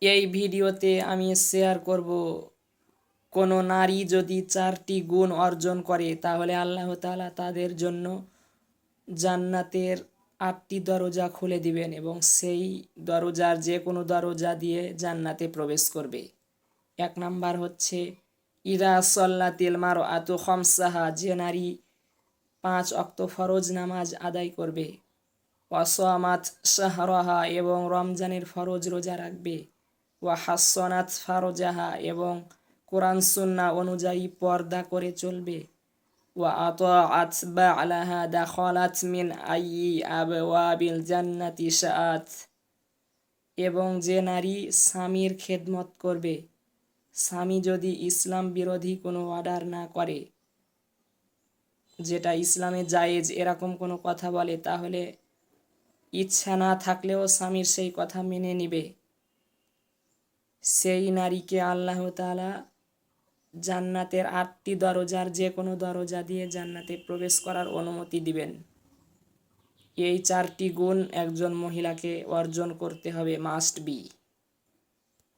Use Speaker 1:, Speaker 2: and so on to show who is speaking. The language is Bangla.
Speaker 1: এই ভিডিওতে আমি শেয়ার করব কোনো নারী যদি 4টি গুণ অর্জন করে তাহলে আল্লাহ তাআলা তাদের জন্য জান্নাতের 8টি দরজা খুলে দিবেন এবং সেই দরজার যে কোনো দরজা দিয়ে জান্নাতে প্রবেশ করবে। 1 নাম্বার হচ্ছে ইদা সল্লাতিল মারআতু খামসাহা, যে নারী 5 ওয়াক্ত ফরজ নামাজ আদায় করবে। ওয়াসামাত শাহরাহা, এবং রমজানের ফরজ রোজা রাখবে। ওয়া হাসনাত ফারজাহা, এবং কোরআন সুন্নাহ অনুযায়ী পর্দা করে চলবে। ওয়া আতাআত বা'লাহা দাখালাত মিন আইয়ি আবওয়াবিল জান্নাতি শাআত, এবং যে নারী স্বামীর খেদমত করবে, স্বামী যদি ইসলাম বিরোধী কোনো অর্ডার না করে, যেটা ইসলামে জায়েজ এরকম কোনো কথা বলে, তাহলে ইচ্ছা না থাকলেও স্বামীর সেই কথা মেনে নিবে, সেই নারীকে আল্লাহ তাআলা জান্নাতের 8টি দরজার যে কোনো দরজা দিয়ে জান্নাতে প্রবেশ করার অনুমতি দিবেন। এই 4টি গুণ একজন মহিলাকে অর্জন করতে হবে, মাস্ট বি।